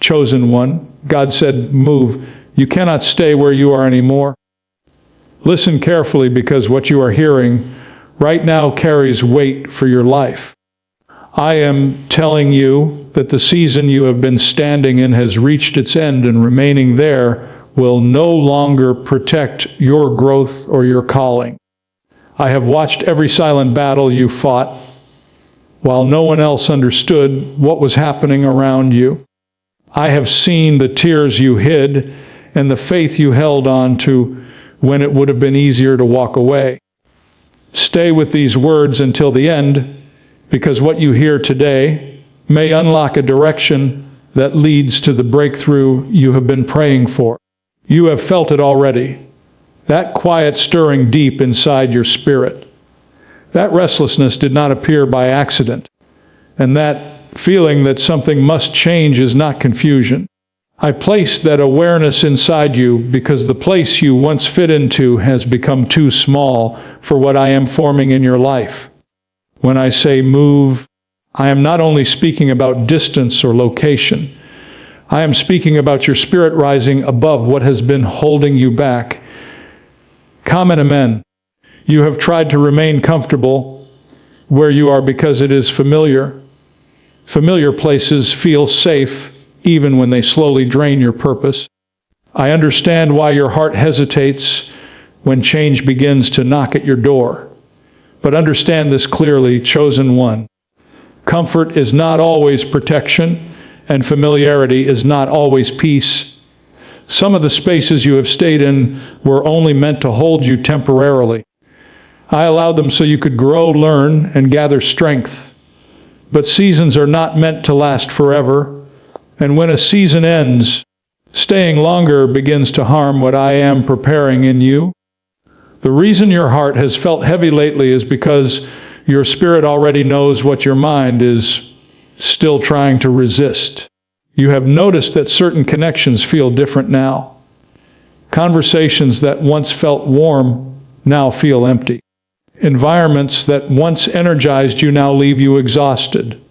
chosen one. God said, move. You cannot stay where you are anymore. Listen carefully, because what you are hearing right now carries weight for your life. I am telling you that the season you have been standing in has reached its end, and remaining there will no longer protect your growth or your calling. I have watched every silent battle you fought while no one else understood what was happening around you. I have seen the tears you hid and the faith you held on to when it would have been easier to walk away. Stay with these words until the end, because what you hear today may unlock a direction that leads to the breakthrough you have been praying for. You have felt it already, that quiet stirring deep inside your spirit. That restlessness did not appear by accident, and that feeling that something must change is not confusion. I placed that awareness inside you because the place you once fit into has become too small for what I am forming in your life. When I say move, I am not only speaking about distance or location. I am speaking about your spirit rising above what has been holding you back. Come and amen. You have tried to remain comfortable where you are because it is familiar. Familiar places feel safe even when they slowly drain your purpose. I understand why your heart hesitates when change begins to knock at your door. But understand this clearly, chosen one. Comfort is not always protection, and familiarity is not always peace. Some of the spaces you have stayed in were only meant to hold you temporarily. I allowed them so you could grow, learn, and gather strength. But seasons are not meant to last forever. And when a season ends, staying longer begins to harm what I am preparing in you. The reason your heart has felt heavy lately is because your spirit already knows what your mind is still trying to resist. You have noticed that certain connections feel different now. Conversations that once felt warm now feel empty. Environments that once energized you now leave you exhausted.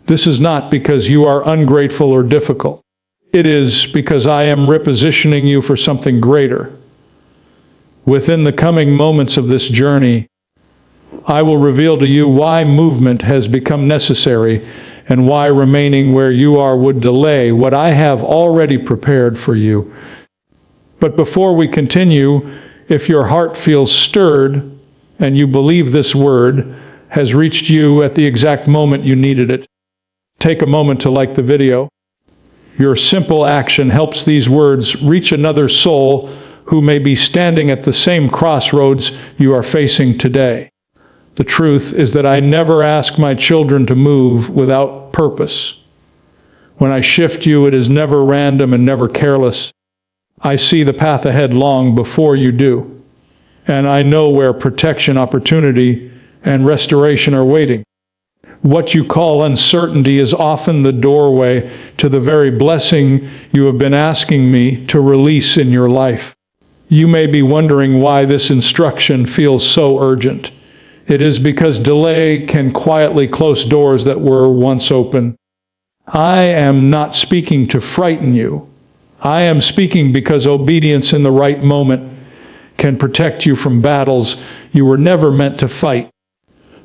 This is not because you are ungrateful or difficult. It is because I am repositioning you for something greater. Within the coming moments of this journey, I will reveal to you why movement has become necessary and why remaining where you are would delay what I have already prepared for you. But before we continue, if your heart feels stirred and you believe this word has reached you at the exact moment you needed it, take a moment to like the video. Your simple action helps these words reach another soul who may be standing at the same crossroads you are facing today. The truth is that I never ask my children to move without purpose. When I shift you, it is never random and never careless. I see the path ahead long before you do, and I know where protection, opportunity, and restoration are waiting. What you call uncertainty is often the doorway to the very blessing you have been asking me to release in your life. You may be wondering why this instruction feels so urgent. It is because delay can quietly close doors that were once open. I am not speaking to frighten you. I am speaking because obedience in the right moment can protect you from battles you were never meant to fight.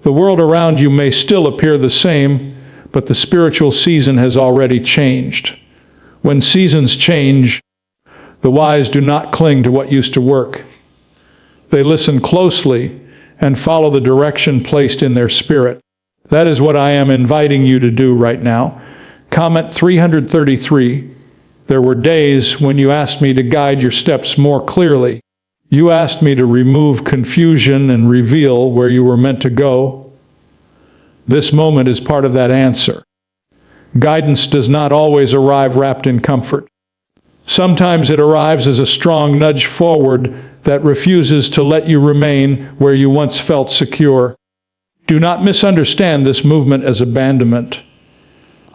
The world around you may still appear the same, but the spiritual season has already changed. When seasons change, the wise do not cling to what used to work. They listen closely and follow the direction placed in their spirit. That is what I am inviting you to do right now. Comment 333. There were days when you asked me to guide your steps more clearly. You asked me to remove confusion and reveal where you were meant to go. This moment is part of that answer. Guidance does not always arrive wrapped in comfort. Sometimes it arrives as a strong nudge forward that refuses to let you remain where you once felt secure. Do not misunderstand this movement as abandonment.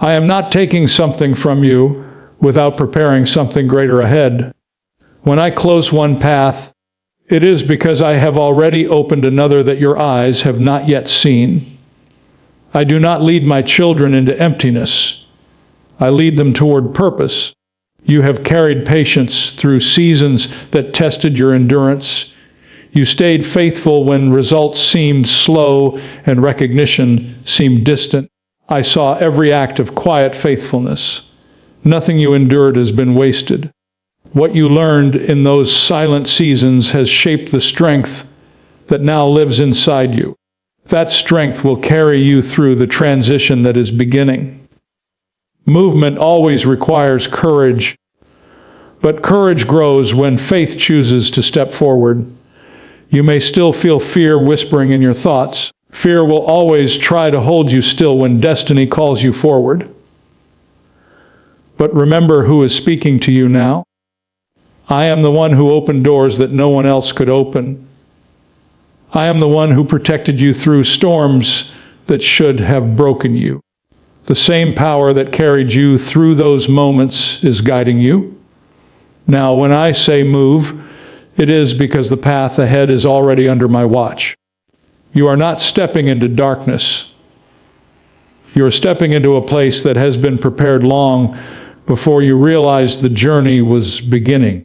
I am not taking something from you without preparing something greater ahead. When I close one path, it is because I have already opened another that your eyes have not yet seen. I do not lead my children into emptiness. I lead them toward purpose. You have carried patience through seasons that tested your endurance. You stayed faithful when results seemed slow and recognition seemed distant. I saw every act of quiet faithfulness. Nothing you endured has been wasted. What you learned in those silent seasons has shaped the strength that now lives inside you. That strength will carry you through the transition that is beginning. Movement always requires courage, but courage grows when faith chooses to step forward. You may still feel fear whispering in your thoughts. Fear will always try to hold you still when destiny calls you forward. But remember who is speaking to you now. I am the one who opened doors that no one else could open. I am the one who protected you through storms that should have broken you. The same power that carried you through those moments is guiding you. Now, when I say move, it is because the path ahead is already under my watch. You are not stepping into darkness. You are stepping into a place that has been prepared long before you realized the journey was beginning.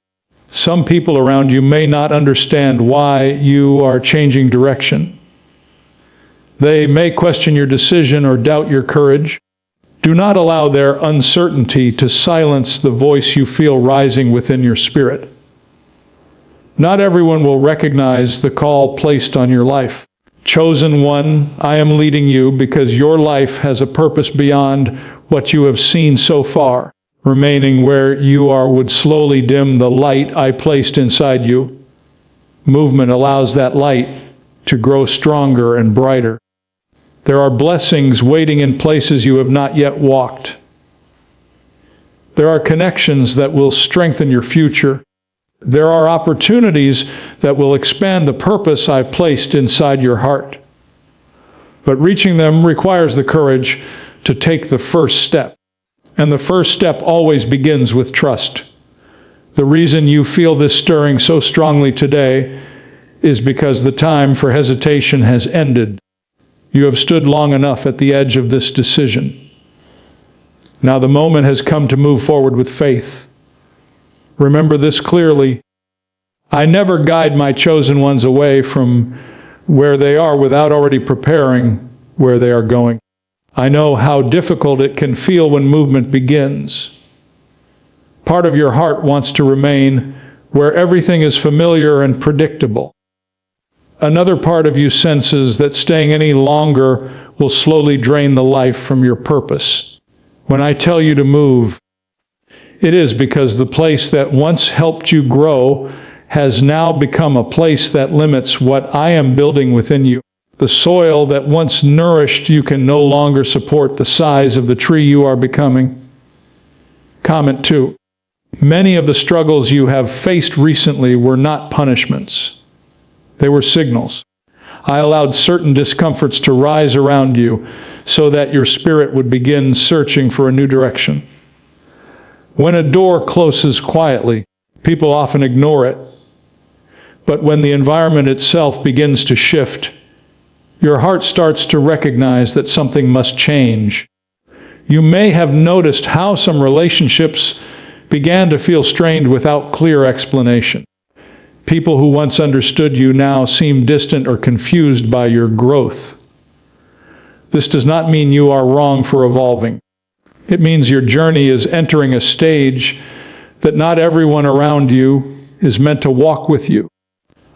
Some people around you may not understand why you are changing direction. They may question your decision or doubt your courage. Do not allow their uncertainty to silence the voice you feel rising within your spirit. Not everyone will recognize the call placed on your life. Chosen one, I am leading you because your life has a purpose beyond what you have seen so far. Remaining where you are would slowly dim the light I placed inside you. Movement allows that light to grow stronger and brighter. There are blessings waiting in places you have not yet walked. There are connections that will strengthen your future. There are opportunities that will expand the purpose I placed inside your heart. But reaching them requires the courage to take the first step. And the first step always begins with trust. The reason you feel this stirring so strongly today is because the time for hesitation has ended. You have stood long enough at the edge of this decision. Now the moment has come to move forward with faith. Remember this clearly. I never guide my chosen ones away from where they are without already preparing where they are going. I know how difficult it can feel when movement begins. Part of your heart wants to remain where everything is familiar and predictable. Another part of you senses that staying any longer will slowly drain the life from your purpose. When I tell you to move, it is because the place that once helped you grow has now become a place that limits what I am building within you. The soil that once nourished you can no longer support the size of the tree you are becoming. Comment 2. Many of the struggles you have faced recently were not punishments. They were signals. I allowed certain discomforts to rise around you so that your spirit would begin searching for a new direction. When a door closes quietly, people often ignore it. But when the environment itself begins to shift, your heart starts to recognize that something must change. You may have noticed how some relationships began to feel strained without clear explanation. People who once understood you now seem distant or confused by your growth. This does not mean you are wrong for evolving. It means your journey is entering a stage that not everyone around you is meant to walk with you.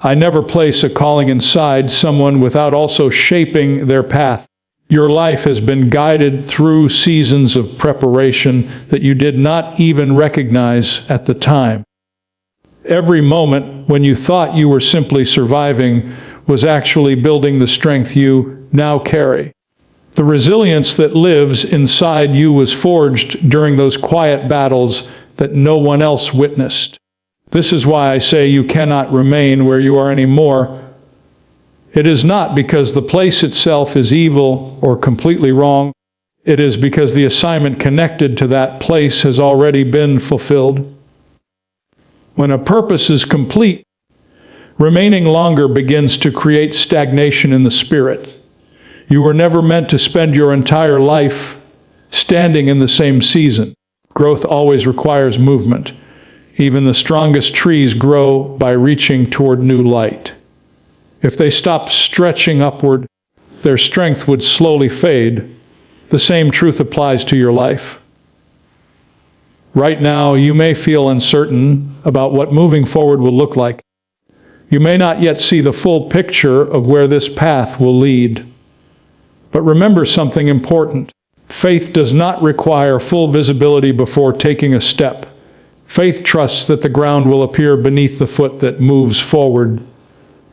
I never place a calling inside someone without also shaping their path. Your life has been guided through seasons of preparation that you did not even recognize at the time. Every moment when you thought you were simply surviving was actually building the strength you now carry. The resilience that lives inside you was forged during those quiet battles that no one else witnessed. This is why I say you cannot remain where you are anymore. It is not because the place itself is evil or completely wrong. It is because the assignment connected to that place has already been fulfilled. When a purpose is complete, remaining longer begins to create stagnation in the spirit. You were never meant to spend your entire life standing in the same season. Growth always requires movement. Even the strongest trees grow by reaching toward new light. If they stopped stretching upward, their strength would slowly fade. The same truth applies to your life. Right now, you may feel uncertain about what moving forward will look like. You may not yet see the full picture of where this path will lead. But remember something important. Faith does not require full visibility before taking a step. Faith trusts that the ground will appear beneath the foot that moves forward.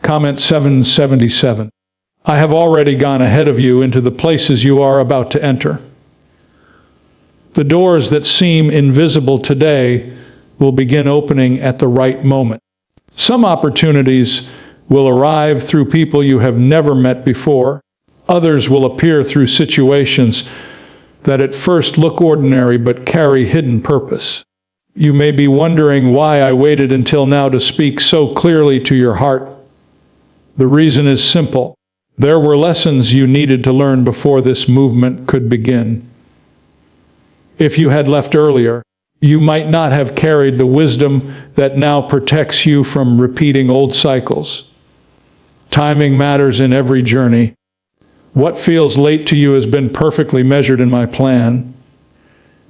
Comment 777. I have already gone ahead of you into the places you are about to enter. The doors that seem invisible today will begin opening at the right moment. Some opportunities will arrive through people you have never met before. Others will appear through situations that at first look ordinary but carry hidden purpose. You may be wondering why I waited until now to speak so clearly to your heart. The reason is simple. There were lessons you needed to learn before this movement could begin. If you had left earlier, you might not have carried the wisdom that now protects you from repeating old cycles. Timing matters in every journey. What feels late to you has been perfectly measured in my plan.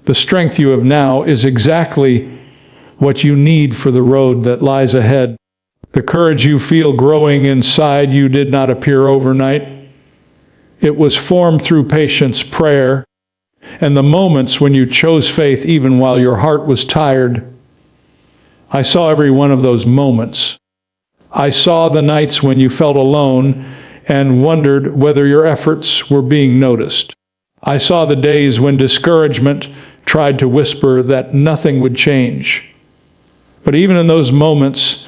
The strength you have now is exactly what you need for the road that lies ahead. The courage you feel growing inside you did not appear overnight. It was formed through patience, prayer, and the moments when you chose faith even while your heart was tired. I saw every one of those moments. I saw the nights when you felt alone and wondered whether your efforts were being noticed. I saw the days when discouragement tried to whisper that nothing would change. But even in those moments,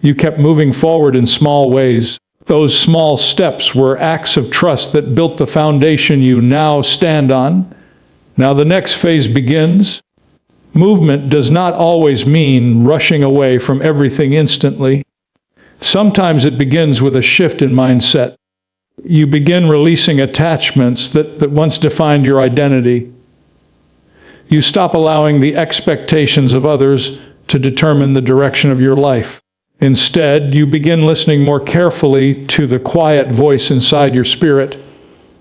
you kept moving forward in small ways. Those small steps were acts of trust that built the foundation you now stand on. Now the next phase begins. Movement does not always mean rushing away from everything instantly. Sometimes it begins with a shift in mindset. You begin releasing attachments that once defined your identity. You stop allowing the expectations of others to determine the direction of your life. Instead, you begin listening more carefully to the quiet voice inside your spirit.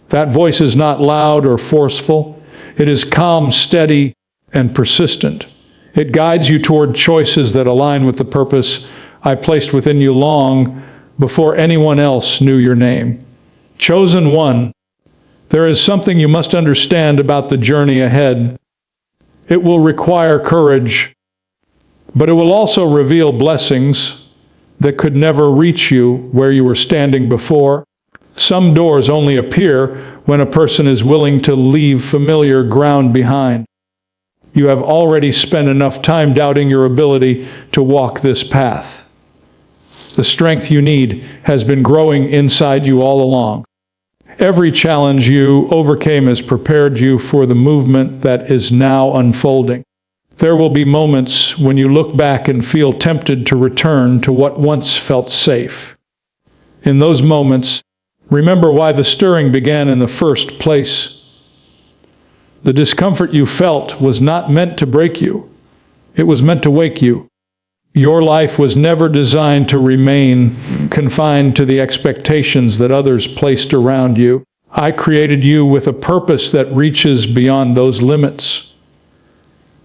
That voice is not loud or forceful. It is calm, steady, and persistent. It guides you toward choices that align with the purpose I placed within you long before anyone else knew your name. Chosen one, there is something you must understand about the journey ahead. It will require courage, but it will also reveal blessings that could never reach you where you were standing before. Some doors only appear when a person is willing to leave familiar ground behind. You have already spent enough time doubting your ability to walk this path. The strength you need has been growing inside you all along. Every challenge you overcame has prepared you for the movement that is now unfolding. There will be moments when you look back and feel tempted to return to what once felt safe. In those moments, remember why the stirring began in the first place. The discomfort you felt was not meant to break you. It was meant to wake you. Your life was never designed to remain confined to the expectations that others placed around you. I created you with a purpose that reaches beyond those limits.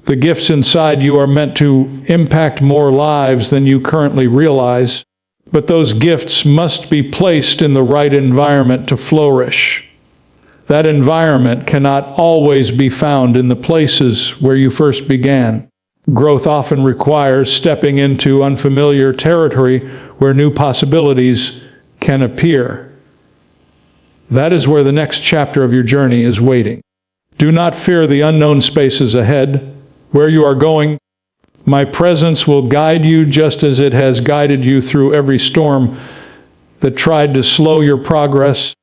The gifts inside you are meant to impact more lives than you currently realize, but those gifts must be placed in the right environment to flourish. That environment cannot always be found in the places where you first began. Growth often requires stepping into unfamiliar territory where new possibilities can appear. That is where the next chapter of your journey is waiting. Do not fear the unknown spaces ahead. Where you are going, my presence will guide you just as it has guided you through every storm that tried to slow your progress.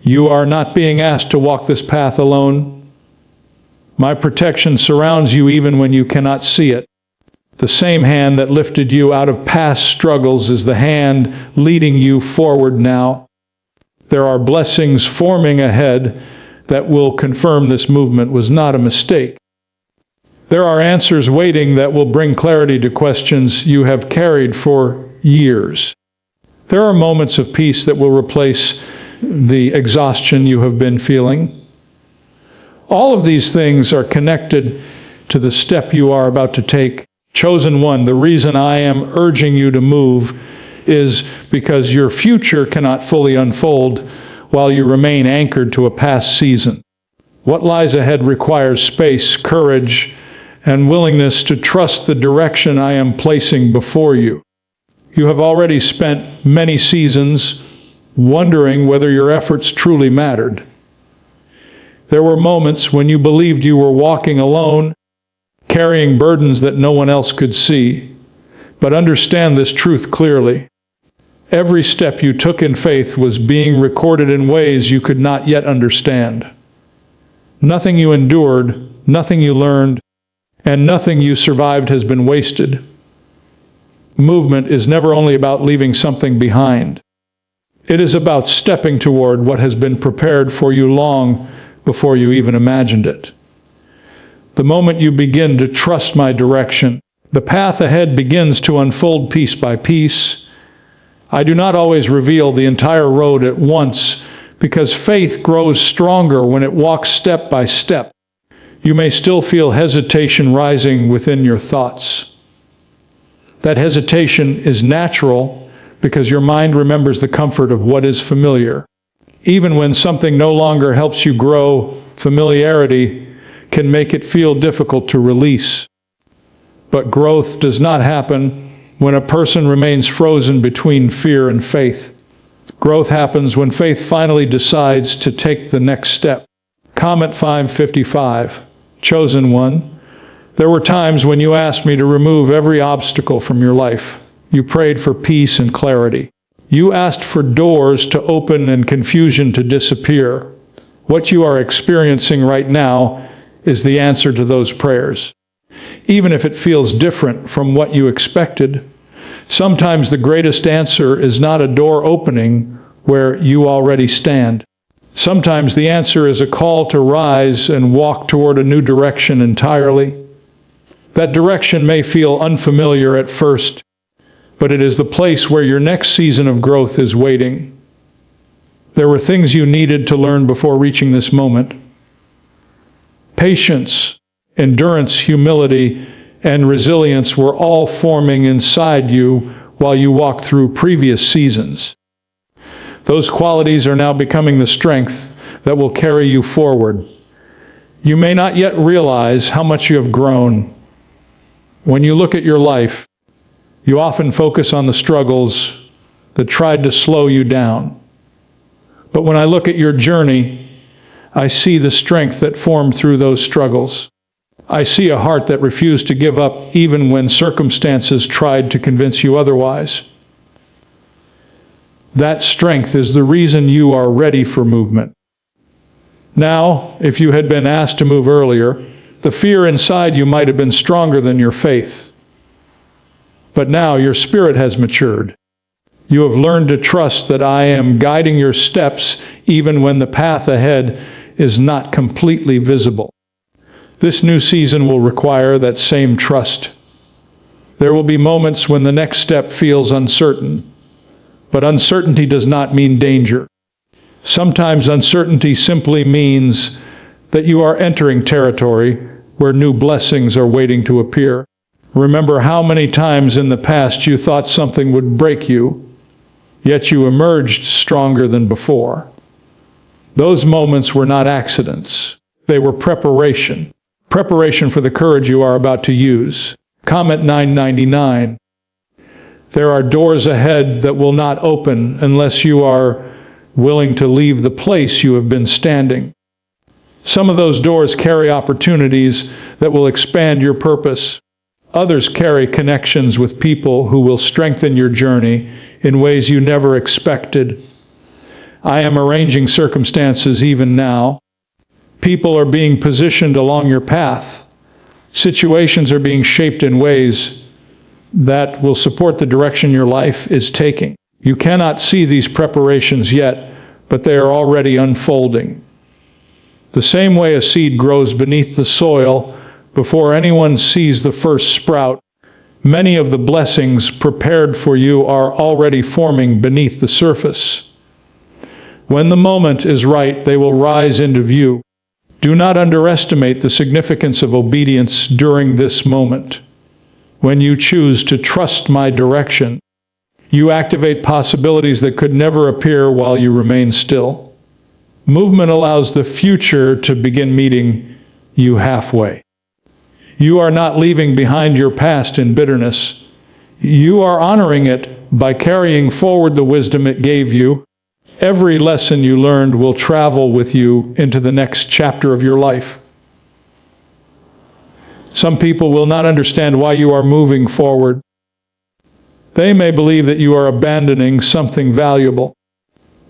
You are not being asked to walk this path alone. My protection surrounds you even when you cannot see it. The same hand that lifted you out of past struggles is the hand leading you forward now. There are blessings forming ahead that will confirm this movement was not a mistake. There are answers waiting that will bring clarity to questions you have carried for years. There are moments of peace that will replace the exhaustion you have been feeling. All of these things are connected to the step you are about to take. Chosen one, the reason I am urging you to move is because your future cannot fully unfold while you remain anchored to a past season. What lies ahead requires space, courage, and willingness to trust the direction I am placing before you. You have already spent many seasons wondering whether your efforts truly mattered. There were moments when you believed you were walking alone, carrying burdens that no one else could see. But understand this truth clearly. Every step you took in faith was being recorded in ways you could not yet understand. Nothing you endured, nothing you learned, and nothing you survived has been wasted. Movement is never only about leaving something behind. It is about stepping toward what has been prepared for you long before you even imagined it. The moment you begin to trust my direction, the path ahead begins to unfold piece by piece. I do not always reveal the entire road at once because faith grows stronger when it walks step by step. You may still feel hesitation rising within your thoughts. That hesitation is natural because your mind remembers the comfort of what is familiar. Even when something no longer helps you grow, familiarity can make it feel difficult to release. But growth does not happen when a person remains frozen between fear and faith. Growth happens when faith finally decides to take the next step. Comment 555. Chosen one, there were times when you asked me to remove every obstacle from your life. You prayed for peace and clarity. You asked for doors to open and confusion to disappear. What you are experiencing right now is the answer to those prayers. Even if it feels different from what you expected, sometimes the greatest answer is not a door opening where you already stand. Sometimes the answer is a call to rise and walk toward a new direction entirely. That direction may feel unfamiliar at first, but it is the place where your next season of growth is waiting. There were things you needed to learn before reaching this moment. Patience, endurance, humility, and resilience were all forming inside you while you walked through previous seasons. Those qualities are now becoming the strength that will carry you forward. You may not yet realize how much you have grown. When you look at your life, you often focus on the struggles that tried to slow you down. But when I look at your journey, I see the strength that formed through those struggles. I see a heart that refused to give up even when circumstances tried to convince you otherwise. That strength is the reason you are ready for movement. Now, if you had been asked to move earlier, the fear inside you might have been stronger than your faith. But now your spirit has matured. You have learned to trust that I am guiding your steps even when the path ahead is not completely visible. This new season will require that same trust. There will be moments when the next step feels uncertain, but uncertainty does not mean danger. Sometimes uncertainty simply means that you are entering territory where new blessings are waiting to appear. Remember how many times in the past you thought something would break you, yet you emerged stronger than before. Those moments were not accidents. They were preparation. Preparation for the courage you are about to use. Comment 999. There are doors ahead that will not open unless you are willing to leave the place you have been standing. Some of those doors carry opportunities that will expand your purpose. Others carry connections with people who will strengthen your journey in ways you never expected. I am arranging circumstances even now. People are being positioned along your path. Situations are being shaped in ways that will support the direction your life is taking. You cannot see these preparations yet, but they are already unfolding. The same way a seed grows beneath the soil before anyone sees the first sprout, many of the blessings prepared for you are already forming beneath the surface. When the moment is right, they will rise into view. Do not underestimate the significance of obedience during this moment. When you choose to trust my direction, you activate possibilities that could never appear while you remain still. Movement allows the future to begin meeting you halfway. You are not leaving behind your past in bitterness. You are honoring it by carrying forward the wisdom it gave you. Every lesson you learned will travel with you into the next chapter of your life. Some people will not understand why you are moving forward. They may believe that you are abandoning something valuable,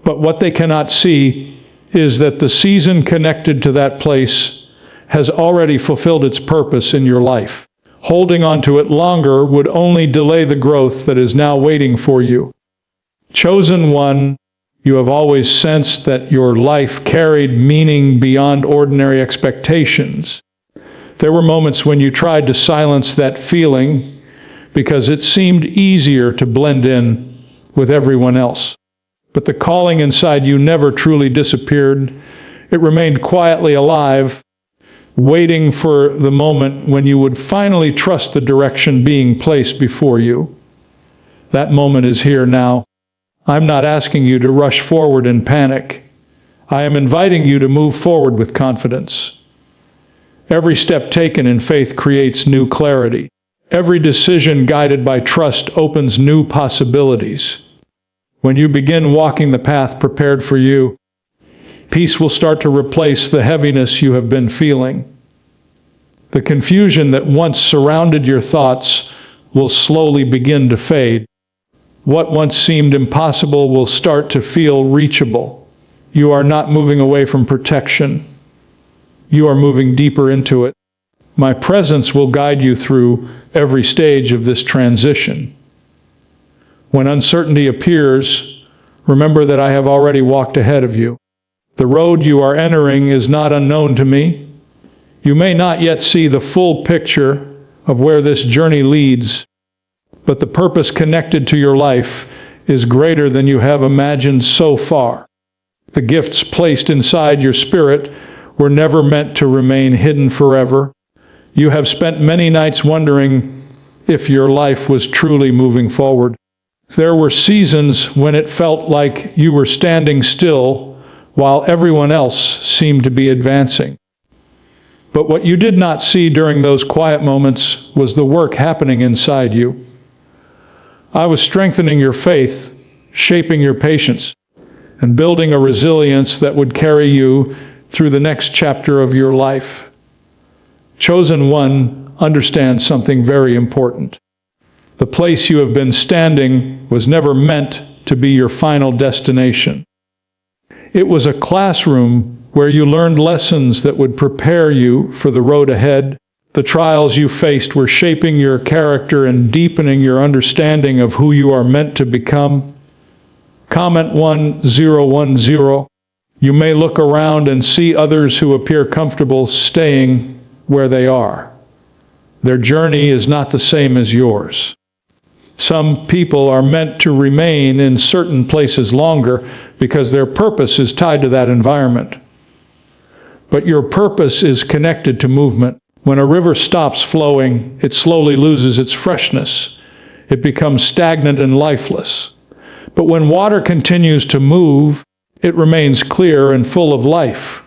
but what they cannot see is that the season connected to that place has already fulfilled its purpose in your life. Holding on to it longer would only delay the growth that is now waiting for you. Chosen one, you have always sensed that your life carried meaning beyond ordinary expectations. There were moments when you tried to silence that feeling because it seemed easier to blend in with everyone else. But the calling inside you never truly disappeared. It remained quietly alive, waiting for the moment when you would finally trust the direction being placed before you. That moment is here now. I'm not asking you to rush forward in panic. I am inviting you to move forward with confidence. Every step taken in faith creates new clarity. Every decision guided by trust opens new possibilities. When you begin walking the path prepared for you, peace will start to replace the heaviness you have been feeling. The confusion that once surrounded your thoughts will slowly begin to fade. What once seemed impossible will start to feel reachable. You are not moving away from protection. You are moving deeper into it. My presence will guide you through every stage of this transition. When uncertainty appears, remember that I have already walked ahead of you. The road you are entering is not unknown to me. You may not yet see the full picture of where this journey leads, but the purpose connected to your life is greater than you have imagined so far. The gifts placed inside your spirit were never meant to remain hidden forever. You have spent many nights wondering if your life was truly moving forward. There were seasons when it felt like you were standing still while everyone else seemed to be advancing. But what you did not see during those quiet moments was the work happening inside you. I was strengthening your faith, shaping your patience, and building a resilience that would carry you through the next chapter of your life. Chosen one understands something very important. The place you have been standing was never meant to be your final destination. It was a classroom where you learned lessons that would prepare you for the road ahead. The trials you faced were shaping your character and deepening your understanding of who you are meant to become. Comment 1010. You may look around and see others who appear comfortable staying where they are. Their journey is not the same as yours. Some people are meant to remain in certain places longer because their purpose is tied to that environment. But your purpose is connected to movement. When a river stops flowing, it slowly loses its freshness. It becomes stagnant and lifeless. But when water continues to move, it remains clear and full of life.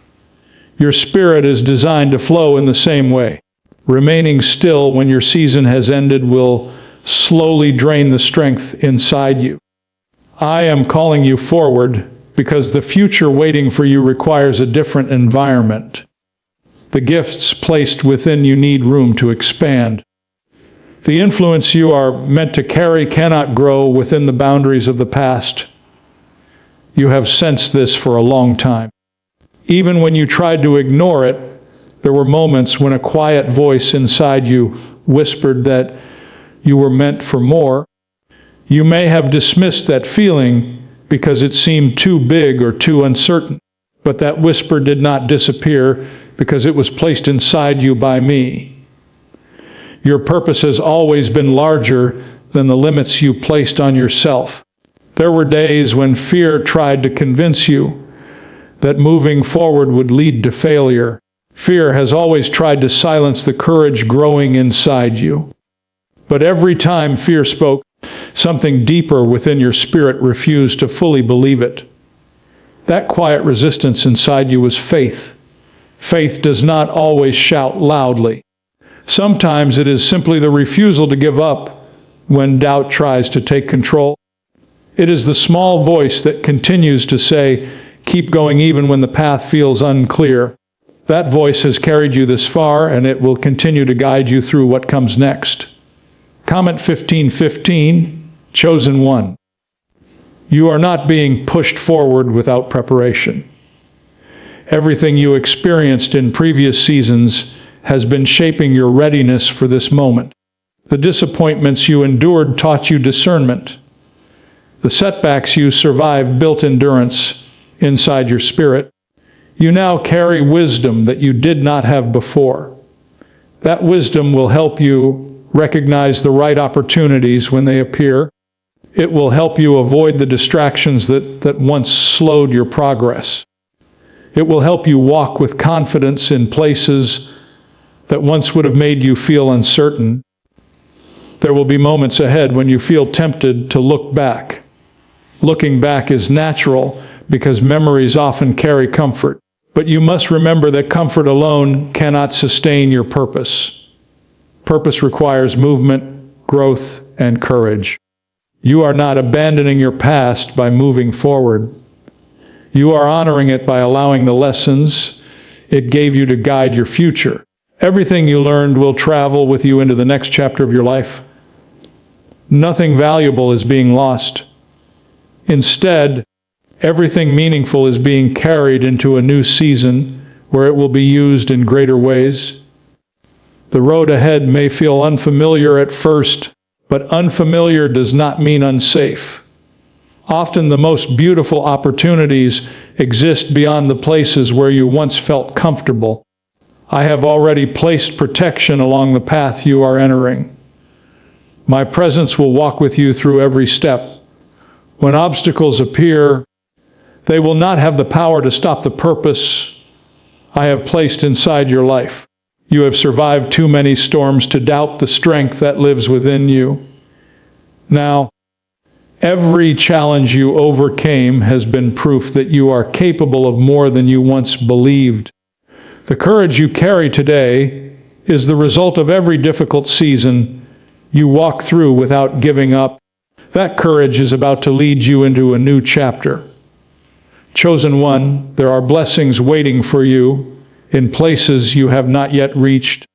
Your spirit is designed to flow in the same way. Remaining still when your season has ended will slowly drain the strength inside you. I am calling you forward because the future waiting for you requires a different environment. The gifts placed within you need room to expand. The influence you are meant to carry cannot grow within the boundaries of the past. You have sensed this for a long time. Even when you tried to ignore it, there were moments when a quiet voice inside you whispered that you were meant for more. You may have dismissed that feeling because it seemed too big or too uncertain. But that whisper did not disappear because it was placed inside you by me. Your purpose has always been larger than the limits you placed on yourself. There were days when fear tried to convince you that moving forward would lead to failure. Fear has always tried to silence the courage growing inside you. But every time fear spoke, something deeper within your spirit refused to fully believe it. That quiet resistance inside you was faith. Faith does not always shout loudly. Sometimes it is simply the refusal to give up when doubt tries to take control. It is the small voice that continues to say, "Keep going even when the path feels unclear." That voice has carried you this far, and it will continue to guide you through what comes next. Comment 15:15, Chosen One. You are not being pushed forward without preparation. Everything you experienced in previous seasons has been shaping your readiness for this moment. The disappointments you endured taught you discernment. The setbacks you survived built endurance inside your spirit. You now carry wisdom that you did not have before. That wisdom will help you recognize the right opportunities when they appear. It will help you avoid the distractions that once slowed your progress. It will help you walk with confidence in places that once would have made you feel uncertain. There will be moments ahead when you feel tempted to look back. Looking back is natural because memories often carry comfort. But you must remember that comfort alone cannot sustain your purpose. Purpose requires movement, growth, and courage. You are not abandoning your past by moving forward. You are honoring it by allowing the lessons it gave you to guide your future. Everything you learned will travel with you into the next chapter of your life. Nothing valuable is being lost. Instead, everything meaningful is being carried into a new season where it will be used in greater ways. The road ahead may feel unfamiliar at first, but unfamiliar does not mean unsafe. Often the most beautiful opportunities exist beyond the places where you once felt comfortable. I have already placed protection along the path you are entering. My presence will walk with you through every step. When obstacles appear, they will not have the power to stop the purpose I have placed inside your life. You have survived too many storms to doubt the strength that lives within you. Now, every challenge you overcame has been proof that you are capable of more than you once believed. The courage you carry today is the result of every difficult season you walk through without giving up. That courage is about to lead you into a new chapter. Chosen One, there are blessings waiting for you in places you have not yet reached.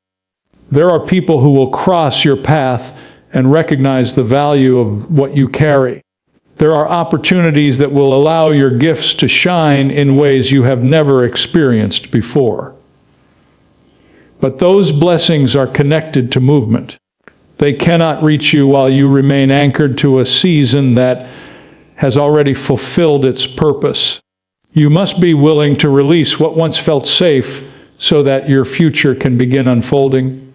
There are people who will cross your path and recognize the value of what you carry. There are opportunities that will allow your gifts to shine in ways you have never experienced before. But those blessings are connected to movement. They cannot reach you while you remain anchored to a season that has already fulfilled its purpose. You must be willing to release what once felt safe so that your future can begin unfolding.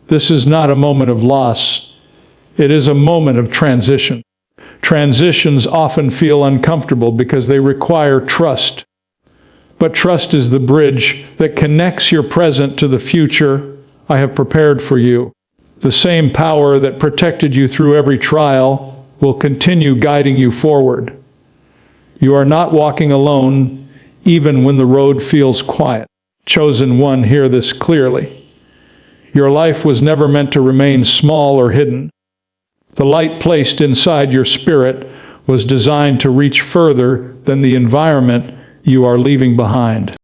This is not a moment of loss. It is a moment of transition. Transitions often feel uncomfortable because they require trust. But trust is the bridge that connects your present to the future I have prepared for you. The same power that protected you through every trial will continue guiding you forward. You are not walking alone, even when the road feels quiet. Chosen One, hear this clearly. Your life was never meant to remain small or hidden. The light placed inside your spirit was designed to reach further than the environment you are leaving behind.